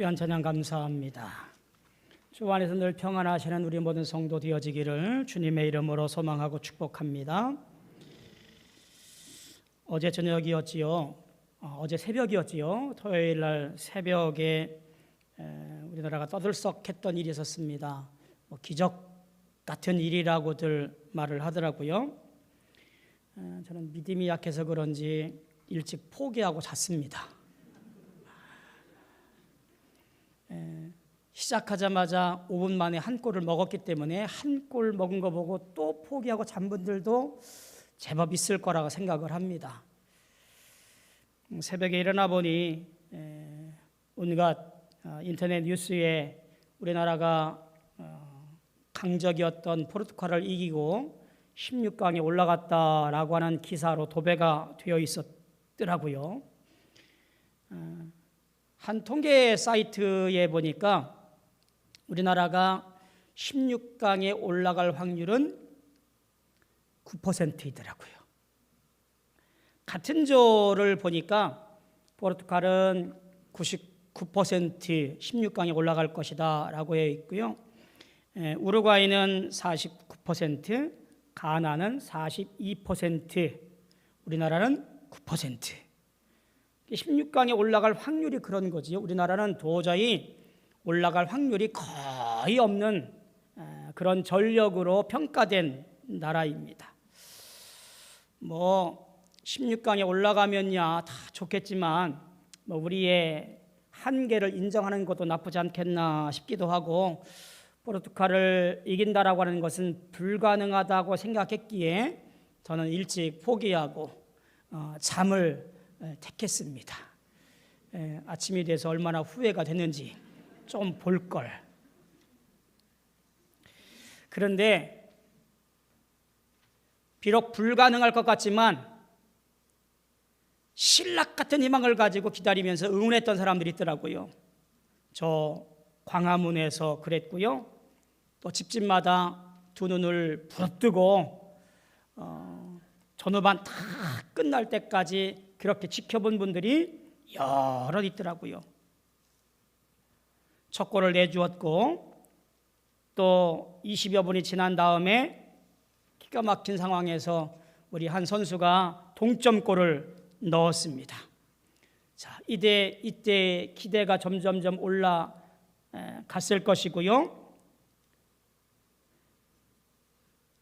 귀한 찬양 감사합니다. 주 안에서 늘 평안하시는 우리 모든 성도 되어지기를 주님의 이름으로 소망하고 축복합니다. 어제 저녁이었지요. 어제 새벽이었지요. 토요일 날 새벽에 우리나라가 떠들썩했던 일이 있었습니다. 기적 같은 일이라고들 말을 하더라고요. 저는 믿음이 약해서 그런지 일찍 포기하고 잤습니다. 시작하자마자 5분 만에 한 골을 먹었기 때문에 한 골 먹은 거 보고 또 포기하고 잔 분들도 제법 있을 거라고 생각을 합니다. 새벽에 일어나 보니 온갖 인터넷 뉴스에 우리나라가 강적이었던 포르투갈을 이기고 16강에 올라갔다라고 하는 기사로 도배가 되어 있었더라고요. 한 통계 사이트에 보니까 우리나라가 16강에 올라갈 확률은 9%이더라고요. 같은 조를 보니까 포르투갈은 99% 16강에 올라갈 것이다 라고 해 있고요. 우루과이는 49%, 가나는 42%, 우리나라는 9%. 16강에 올라갈 확률이 그런 거지요. 우리나라는 도저히 올라갈 확률이 거의 없는 그런 전력으로 평가된 나라입니다. 16강에 올라가면야 다 좋겠지만 우리의 한계를 인정하는 것도 나쁘지 않겠나 싶기도 하고, 포르투갈을 이긴다라고 하는 것은 불가능하다고 생각했기에 저는 일찍 포기하고 잠을 택했습니다. 아침이 돼서 얼마나 후회가 됐는지 좀 볼 걸. 그런데 비록 불가능할 것 같지만 신락 같은 희망을 가지고 기다리면서 응원했던 사람들이 있더라고요. 저 광화문에서 그랬고요. 또 집집마다 두 눈을 부릅뜨고 전후반 다 끝날 때까지 그렇게 지켜본 분들이 여럿 있더라고요. 첫 골을 내주었고 또 20여 분이 지난 다음에 기가 막힌 상황에서 우리 한 선수가 동점골을 넣었습니다. 자, 이때 기대가 점점점 올라갔을 것이고요.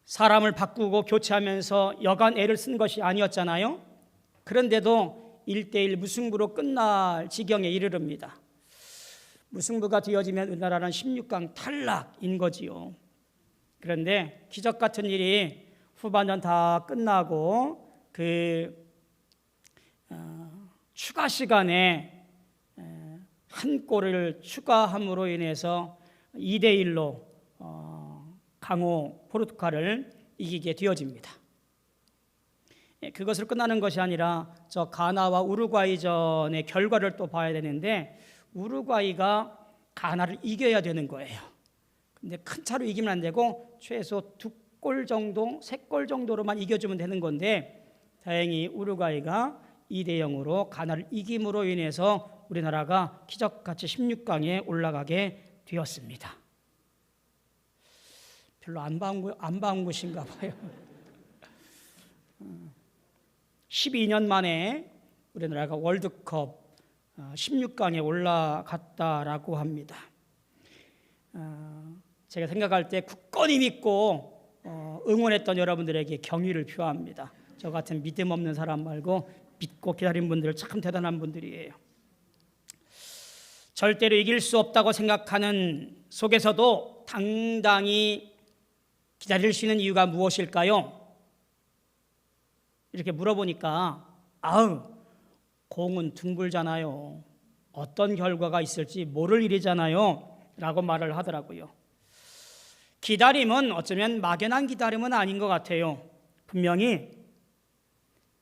사람을 바꾸고 교체하면서 여간 애를 쓴 것이 아니었잖아요. 그런데도 1대1 무승부로 끝날 지경에 이르릅니다. 무승부가 되어지면 우리나라는 16강 탈락인 거지요. 그런데 기적 같은 일이 후반전 다 끝나고 추가 시간에 한 골을 추가함으로 인해서 2대1로 강호 포르투갈을 이기게 되어집니다. 그것으로 끝나는 것이 아니라 저 가나와 우루과이전의 결과를 또 봐야 되는데, 우루과이가 가나를 이겨야 되는 거예요. 근데 큰 차로 이기면 안 되고 최소 2골 정도, 3골 정도로만 이겨주면 되는 건데, 다행히 우루과이가 2대0으로 가나를 이김으로 인해서 우리나라가 기적같이 16강에 올라가게 되었습니다. 별로 안 봐온 것인가 봐요. 12년 만에 우리나라가 월드컵 16강에 올라갔다라고 합니다. 제가 생각할 때 굳건히 믿고 응원했던 여러분들에게 경의를 표합니다. 저 같은 믿음 없는 사람 말고 믿고 기다린 분들 참 대단한 분들이에요. 절대로 이길 수 없다고 생각하는 속에서도 당당히 기다릴 수 있는 이유가 무엇일까요? 이렇게 물어보니까 공은 둥글잖아요. 어떤 결과가 있을지 모를 일이잖아요. 라고 말을 하더라고요. 기다림은 어쩌면 막연한 기다림은 아닌 것 같아요. 분명히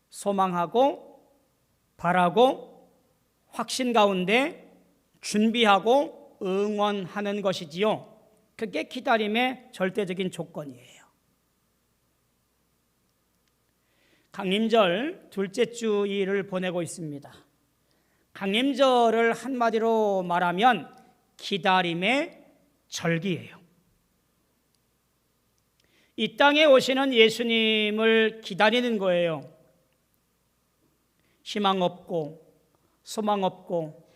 소망하고 바라고 확신 가운데 준비하고 응원하는 것이지요. 그게 기다림의 절대적인 조건이에요. 강림절 둘째 주일을 보내고 있습니다. 강림절을 한마디로 말하면 기다림의 절기예요. 이 땅에 오시는 예수님을 기다리는 거예요. 희망 없고 소망 없고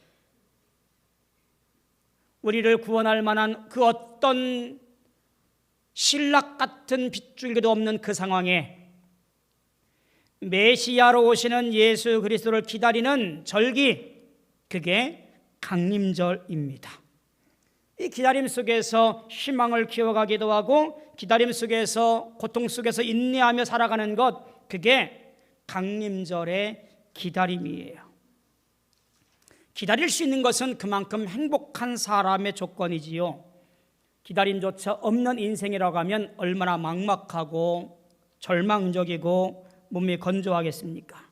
우리를 구원할 만한 그 어떤 신락 같은 빗줄기도 없는 그 상황에 메시아로 오시는 예수 그리스도를 기다리는 절기, 그게 강림절입니다. 이 기다림 속에서 희망을 키워가기도 하고 기다림 속에서 고통 속에서 인내하며 살아가는 것, 그게 강림절의 기다림이에요. 기다릴 수 있는 것은 그만큼 행복한 사람의 조건이지요. 기다림조차 없는 인생이라고 하면 얼마나 막막하고 절망적이고 몸이 건조하겠습니까?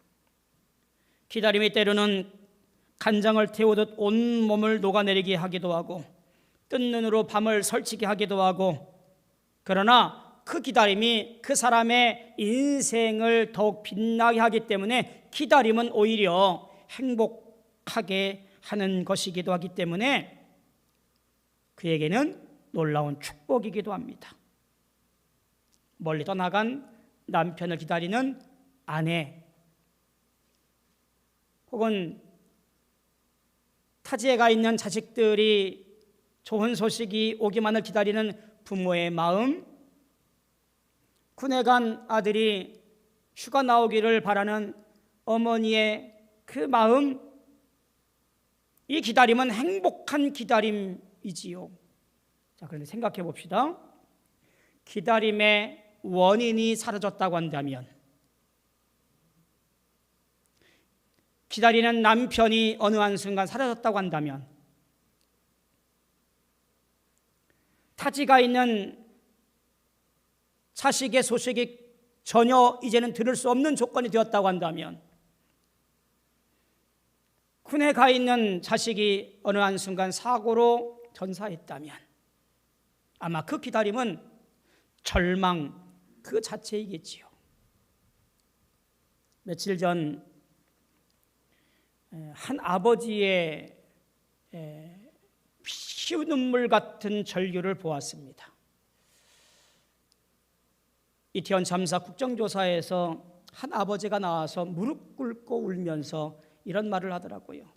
기다림이 때로는 간장을 태우듯 온 몸을 녹아내리게 하기도 하고 뜬 눈으로 밤을 설치게 하기도 하고, 그러나 그 기다림이 그 사람의 인생을 더욱 빛나게 하기 때문에 기다림은 오히려 행복하게 하는 것이기도 하기 때문에 그에게는 놀라운 축복이기도 합니다. 멀리 떠나간 남편을 기다리는 아내, 혹은 타지에 가 있는 자식들이 좋은 소식이 오기만을 기다리는 부모의 마음, 군에 간 아들이 휴가 나오기를 바라는 어머니의 그 마음, 이 기다림은 행복한 기다림이지요. 자, 그런데 생각해 봅시다. 기다림의 원인이 사라졌다고 한다면, 기다리는 남편이 어느 한순간 사라졌다고 한다면, 타지가 있는 자식의 소식이 전혀 이제는 들을 수 없는 조건이 되었다고 한다면, 군에 가 있는 자식이 어느 한순간 사고로 전사했다면, 아마 그 기다림은 절망 그 자체이겠지요. 며칠 전 한 아버지의 피눈물 같은 절규를 보았습니다. 이태원 참사 국정조사에서 한 아버지가 나와서 무릎 꿇고 울면서 이런 말을 하더라고요.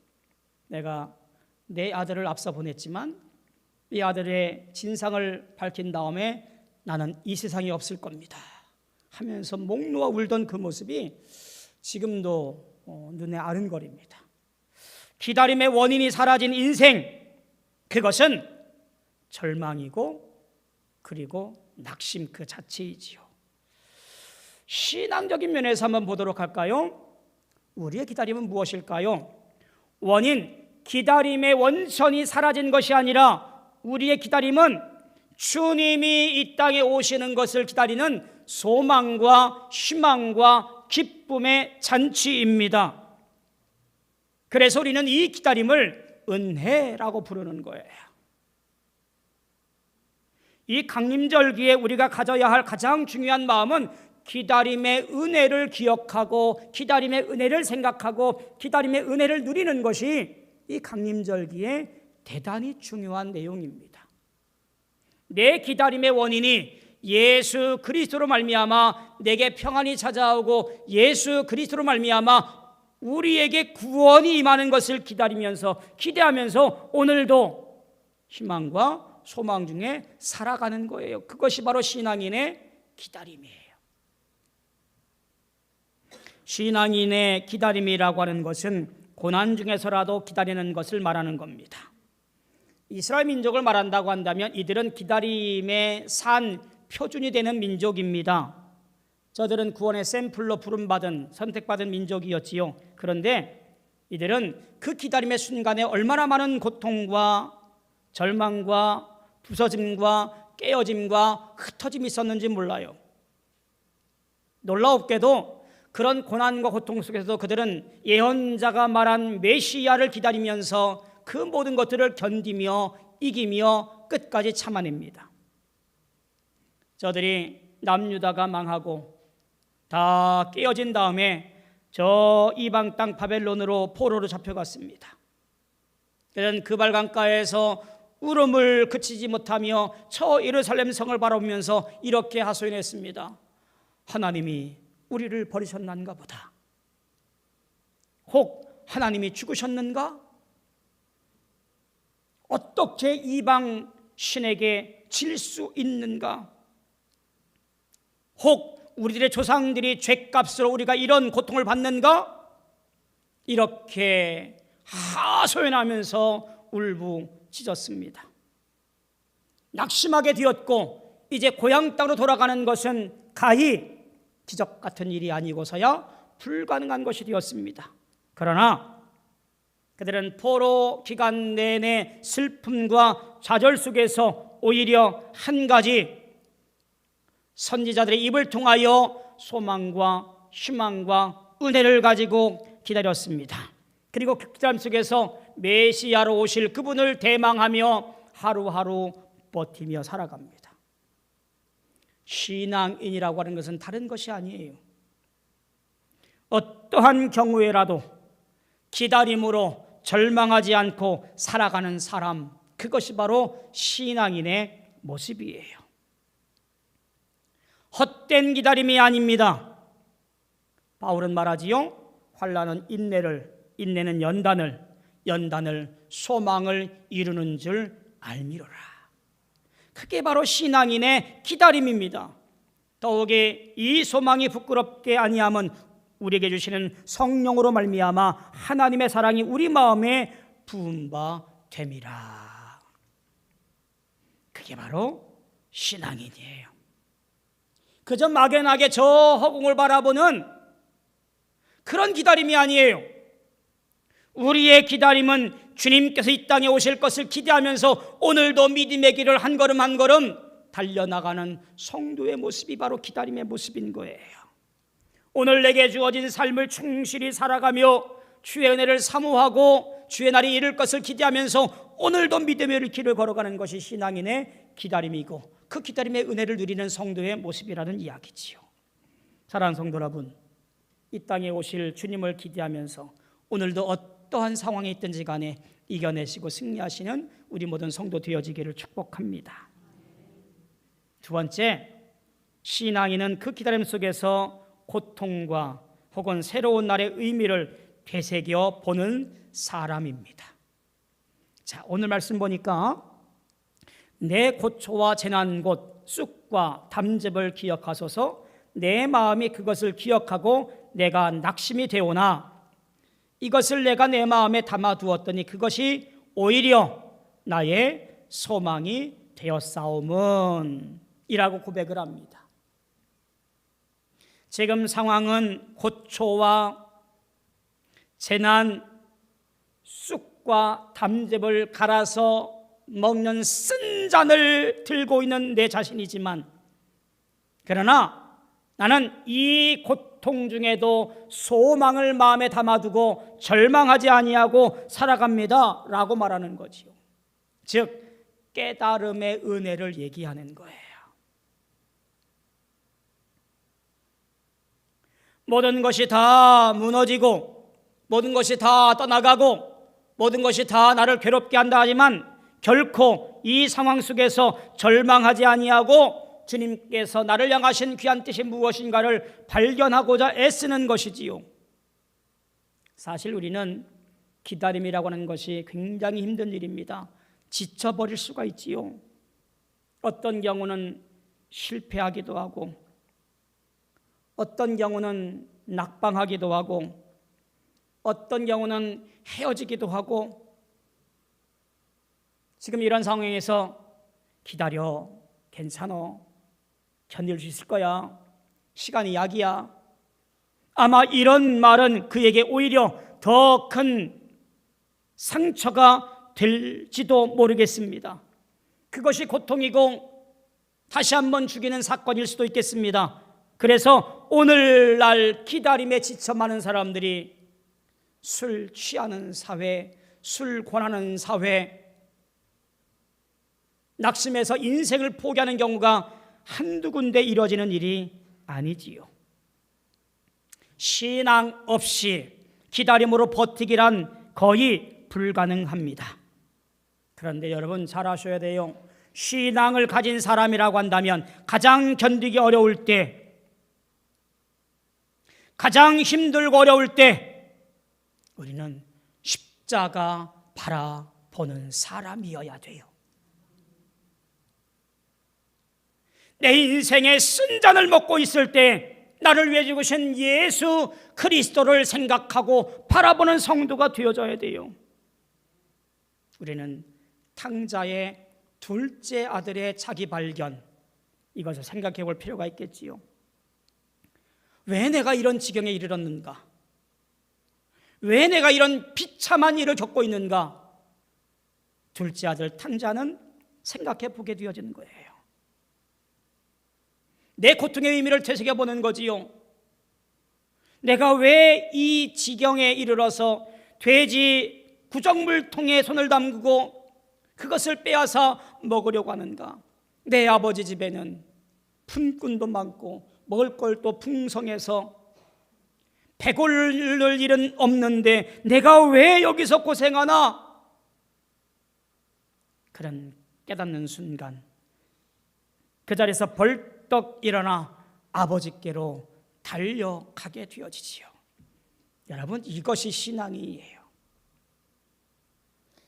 내가 내 아들을 앞서 보냈지만 이 아들의 진상을 밝힌 다음에 나는 이 세상에 없을 겁니다 하면서 목 놓아 울던 그 모습이 지금도 눈에 아른거립니다. 기다림의 원인이 사라진 인생, 그것은 절망이고 그리고 낙심 그 자체이지요. 신앙적인 면에서 한번 보도록 할까요? 우리의 기다림은 무엇일까요? 원인, 기다림의 원천이 사라진 것이 아니라 우리의 기다림은 주님이 이 땅에 오시는 것을 기다리는 소망과 희망과 기쁨의 잔치입니다. 그래서 우리는 이 기다림을 은혜라고 부르는 거예요. 이 강림절기에 우리가 가져야 할 가장 중요한 마음은 기다림의 은혜를 기억하고 기다림의 은혜를 생각하고 기다림의 은혜를 누리는 것이 이 강림절기의 대단히 중요한 내용입니다. 내 기다림의 원인이 예수 그리스도로 말미암아 내게 평안이 찾아오고 예수 그리스도로 말미암아 우리에게 구원이 임하는 것을 기다리면서 기대하면서 오늘도 희망과 소망 중에 살아가는 거예요. 그것이 바로 신앙인의 기다림이에요. 신앙인의 기다림이라고 하는 것은 고난 중에서라도 기다리는 것을 말하는 겁니다. 이스라엘 민족을 말한다고 한다면 이들은 기다림의 산 표준이 되는 민족입니다. 저들은 구원의 샘플로 부름받은 선택받은 민족이었지요. 그런데 이들은 그 기다림의 순간에 얼마나 많은 고통과 절망과 부서짐과 깨어짐과 흩어짐이 있었는지 몰라요. 놀라웠게도 그런 고난과 고통 속에서도 그들은 예언자가 말한 메시아를 기다리면서 그 모든 것들을 견디며 이기며 끝까지 참아냅니다. 저들이 남유다가 망하고 다 깨어진 다음에 저 이방 땅 바벨론으로 포로로 잡혀갔습니다. 그는 그발강가에서 울음을 그치지 못하며 저 예루살렘 성을 바라보면서 이렇게 하소연했습니다. 하나님이 우리를 버리셨는가 보다. 혹 하나님이 죽으셨는가? 어떻게 이방 신에게 질 수 있는가? 혹 우리들의 조상들이 죄값으로 우리가 이런 고통을 받는가? 이렇게 하소연하면서 울부짖었습니다. 낙심하게 되었고 이제 고향 땅으로 돌아가는 것은 가히 기적 같은 일이 아니고서야 불가능한 것이 되었습니다. 그러나 그들은 포로 기간 내내 슬픔과 좌절 속에서 오히려 한 가지 선지자들의 입을 통하여 소망과 희망과 은혜를 가지고 기다렸습니다. 그리고 그 기다림 속에서 메시아로 오실 그분을 대망하며 하루하루 버티며 살아갑니다. 신앙인이라고 하는 것은 다른 것이 아니에요. 어떠한 경우에라도 기다림으로 절망하지 않고 살아가는 사람, 그것이 바로 신앙인의 모습이에요. 헛된 기다림이 아닙니다. 바울은 말하지요. 환난은 인내를, 인내는 연단을, 연단을 소망을 이루는 줄 알미로라. 그게 바로 신앙인의 기다림입니다. 더욱이 이 소망이 부끄럽게 아니함은 우리에게 주시는 성령으로 말미암아 하나님의 사랑이 우리 마음에 부은 바 됨이라. 그게 바로 신앙인이에요. 그저 막연하게 저 허공을 바라보는 그런 기다림이 아니에요. 우리의 기다림은 주님께서 이 땅에 오실 것을 기대하면서 오늘도 믿음의 길을 한 걸음 한 걸음 달려나가는 성도의 모습이 바로 기다림의 모습인 거예요. 오늘 내게 주어진 삶을 충실히 살아가며 주의 은혜를 사모하고 주의 날이 이룰 것을 기대하면서 오늘도 믿음의 길을 걸어가는 것이 신앙인의 기다림이고 그 기다림의 은혜를 누리는 성도의 모습이라는 이야기지요. 사랑하는 성도 여러분, 이 땅에 오실 주님을 기대하면서 오늘도 어떠한 상황이 있든지 간에 이겨내시고 승리하시는 우리 모든 성도 되어지기를 축복합니다. 두 번째, 신앙인은 그 기다림 속에서 고통과 혹은 새로운 날의 의미를 되새겨 보는 사람입니다. 자, 오늘 말씀 보니까 내 고초와 재난 곧 쑥과 담즙을 기억하소서. 내 마음이 그것을 기억하고 내가 낙심이 되오나 이것을 내가 내 마음에 담아두었더니 그것이 오히려 나의 소망이 되었사오문 이라고 고백을 합니다. 지금 상황은 고초와 재난, 쑥과 담즙을 갈아서 먹는 쓴 잔을 들고 있는 내 자신이지만, 그러나 나는 이 고통 중에도 소망을 마음에 담아두고 절망하지 아니하고 살아갑니다 라고 말하는 거지요. 즉 깨달음의 은혜를 얘기하는 거예요. 모든 것이 다 무너지고 모든 것이 다 떠나가고 모든 것이 다 나를 괴롭게 한다 하지만 결코 이 상황 속에서 절망하지 아니하고 주님께서 나를 향하신 귀한 뜻이 무엇인가를 발견하고자 애쓰는 것이지요. 사실 우리는 기다림이라고 하는 것이 굉장히 힘든 일입니다. 지쳐버릴 수가 있지요. 어떤 경우는 실패하기도 하고 어떤 경우는 낙방하기도 하고 어떤 경우는 헤어지기도 하고 지금 이런 상황에서 기다려, 괜찮아, 견딜 수 있을 거야, 시간이 약이야, 아마 이런 말은 그에게 오히려 더 큰 상처가 될지도 모르겠습니다. 그것이 고통이고 다시 한번 죽이는 사건일 수도 있겠습니다. 그래서 오늘날 기다림에 지쳐 많은 사람들이 술 취하는 사회, 술 권하는 사회, 낙심해서 인생을 포기하는 경우가 한두 군데 이루어지는 일이 아니지요. 신앙 없이 기다림으로 버티기란 거의 불가능합니다. 그런데 여러분 잘 아셔야 돼요. 신앙을 가진 사람이라고 한다면 가장 견디기 어려울 때, 가장 힘들고 어려울 때 우리는 십자가 바라보는 사람이어야 돼요. 내 인생의 쓴잔을 먹고 있을 때 나를 위해 죽으신 예수 그리스도를 생각하고 바라보는 성도가 되어져야 돼요. 우리는 탕자의 둘째 아들의 자기 발견, 이것을 생각해 볼 필요가 있겠지요. 왜 내가 이런 지경에 이르렀는가? 왜 내가 이런 비참한 일을 겪고 있는가? 둘째 아들 탕자는 생각해 보게 되어지는 거예요. 내 고통의 의미를 되새겨보는 거지요. 내가 왜 이 지경에 이르러서 돼지 구정물통에 손을 담그고 그것을 빼앗아 먹으려고 하는가? 내 아버지 집에는 품꾼도 많고 먹을 걸도 풍성해서 배고를 일은 없는데 내가 왜 여기서 고생하나? 그런 깨닫는 순간 그 자리에서 벌떡 일어나 아버지께로 달려가게 되어지지요. 여러분, 이것이 신앙이에요.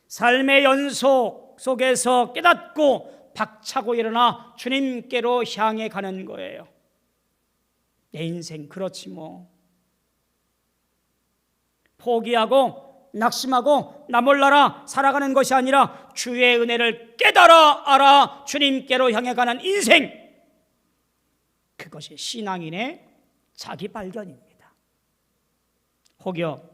삶의 연속 속에서 깨닫고 박차고 일어나 주님께로 향해 가는 거예요. 내 인생 그렇지 뭐. 포기하고 낙심하고 나 몰라라 살아가는 것이 아니라 주의 은혜를 깨달아 알아 주님께로 향해 가는 인생, 그것이 신앙인의 자기 발견입니다. 혹여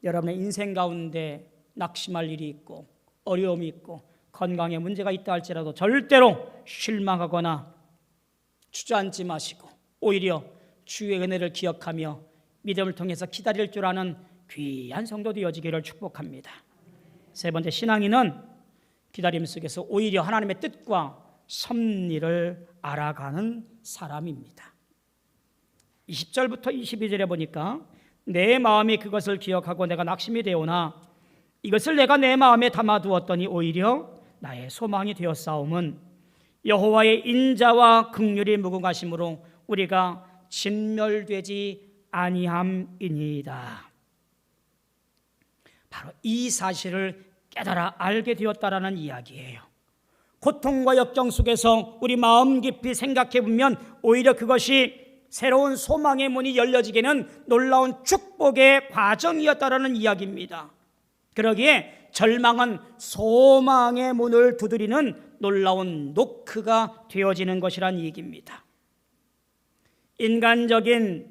여러분의 인생 가운데 낙심할 일이 있고 어려움이 있고 건강에 문제가 있다 할지라도 절대로 실망하거나 주저앉지 마시고 오히려 주의 은혜를 기억하며 믿음을 통해서 기다릴 줄 아는 귀한 성도 되어지기를 축복합니다. 세 번째, 신앙인은 기다림 속에서 오히려 하나님의 뜻과 섭리를 알아가는 사람입니다. 20절부터 22절에 보니까 내 마음이 그것을 기억하고 내가 낙심이 되오나 이것을 내가 내 마음에 담아두었더니 오히려 나의 소망이 되었사옴은 여호와의 인자와 긍휼이 무궁하심으로 우리가 진멸되지 아니함이니이다. 바로 이 사실을 깨달아 알게 되었다라는 이야기예요. 고통과 역경 속에서 우리 마음 깊이 생각해 보면 오히려 그것이 새로운 소망의 문이 열려지게는 놀라운 축복의 과정이었다라는 이야기입니다. 그러기에 절망은 소망의 문을 두드리는 놀라운 노크가 되어지는 것이란 얘기입니다. 인간적인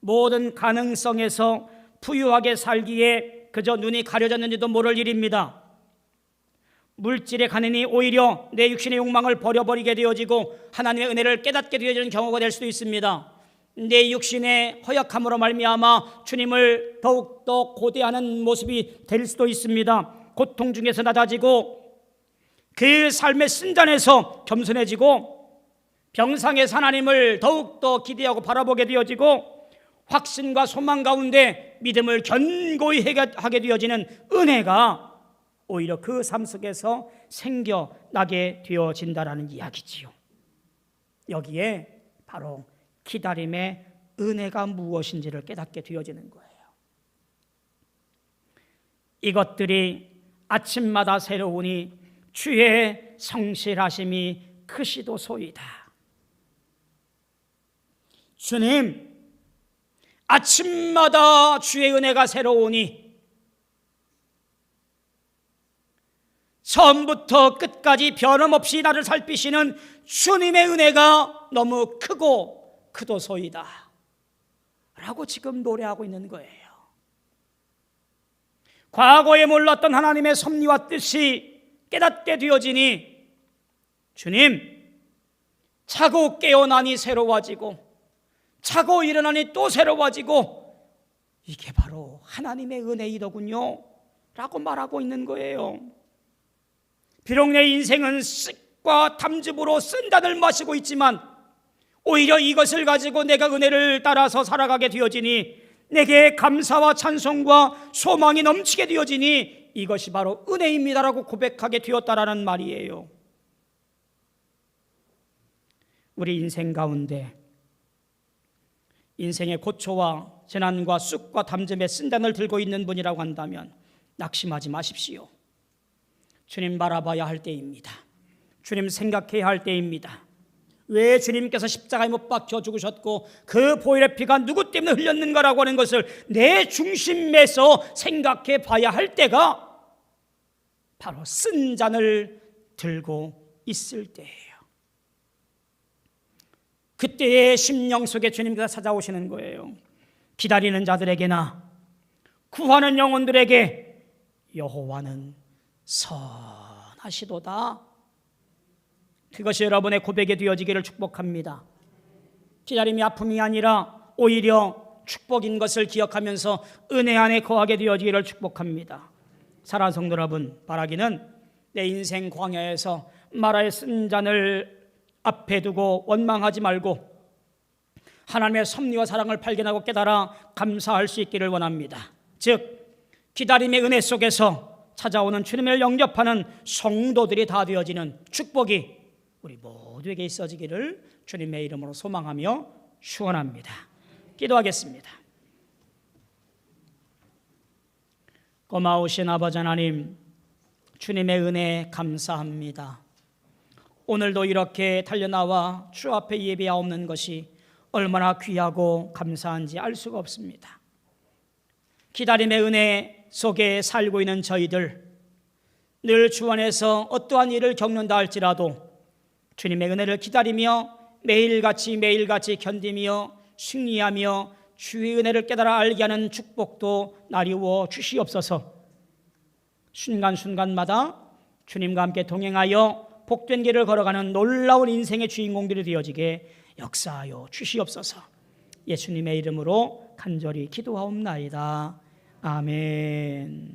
모든 가능성에서 부유하게 살기에 그저 눈이 가려졌는지도 모를 일입니다. 물질에 가느니 오히려 내 육신의 욕망을 버려버리게 되어지고 하나님의 은혜를 깨닫게 되어지는 경우가 될 수도 있습니다. 내 육신의 허약함으로 말미암아 주님을 더욱더 고대하는 모습이 될 수도 있습니다. 고통 중에서 낮아지고 그 삶의 쓴잔에서 겸손해지고 병상에서 하나님을 더욱더 기대하고 바라보게 되어지고 확신과 소망 가운데 믿음을 견고히 하게 되어지는 은혜가 오히려 그 삶 속에서 생겨나게 되어진다라는 이야기지요. 여기에 바로 기다림의 은혜가 무엇인지를 깨닫게 되어지는 거예요. 이것들이 아침마다 새로우니 주의 성실하심이 크시도소이다. 주님, 아침마다 주의 은혜가 새로우니 처음부터 끝까지 변함없이 나를 살피시는 주님의 은혜가 너무 크고 크도소이다 라고 지금 노래하고 있는 거예요. 과거에 몰랐던 하나님의 섭리와 뜻이 깨닫게 되어지니 주님, 자고 깨어나니 새로워지고 자고 일어나니 또 새로워지고 이게 바로 하나님의 은혜이더군요 라고 말하고 있는 거예요. 비록 내 인생은 쓱과 탐즙으로 쓴 잔을 마시고 있지만 오히려 이것을 가지고 내가 은혜를 따라서 살아가게 되어지니, 내게 감사와 찬송과 소망이 넘치게 되어지니 이것이 바로 은혜입니다라고 고백하게 되었다라는 말이에요. 우리 인생 가운데 인생의 고초와 재난과 쑥과 담즙의 쓴잔을 들고 있는 분이라고 한다면 낙심하지 마십시오. 주님 바라봐야 할 때입니다. 주님 생각해야 할 때입니다. 왜 주님께서 십자가에 못 박혀 죽으셨고 그 보혈의 피가 누구 때문에 흘렸는가라고 하는 것을 내 중심에서 생각해 봐야 할 때가 바로 쓴 잔을 들고 있을 때예요. 그때의 심령 속에 주님께서 찾아오시는 거예요. 기다리는 자들에게나 구하는 영혼들에게 여호와는 선하시도다. 그것이 여러분의 고백이 되어지기를 축복합니다. 기다림이 아픔이 아니라 오히려 축복인 것을 기억하면서 은혜 안에 거하게 되어지기를 축복합니다. 사랑하는 성도 여러분, 바라기는 내 인생 광야에서 마라의 쓴 잔을 앞에 두고 원망하지 말고 하나님의 섭리와 사랑을 발견하고 깨달아 감사할 수 있기를 원합니다. 즉 기다림의 은혜 속에서 찾아오는 주님을 영접하는 성도들이 다 되어지는 축복이 우리 모두에게 있어지기를 주님의 이름으로 소망하며 축원합니다. 기도하겠습니다. 고마우신 아버지 하나님, 주님의 은혜 감사합니다. 오늘도 이렇게 달려나와 주 앞에 예배하옵는 것이 얼마나 귀하고 감사한지 알 수가 없습니다. 기다림의 은혜 속에 살고 있는 저희들, 늘 주 안에서 어떠한 일을 겪는다 할지라도 주님의 은혜를 기다리며 매일같이 견디며 승리하며 주의 은혜를 깨달아 알게 하는 축복도 나리워 주시옵소서. 순간순간마다 주님과 함께 동행하여 복된 길을 걸어가는 놀라운 인생의 주인공들이 되어지게 역사하여 주시옵소서. 예수님의 이름으로 간절히 기도하옵나이다. 아멘.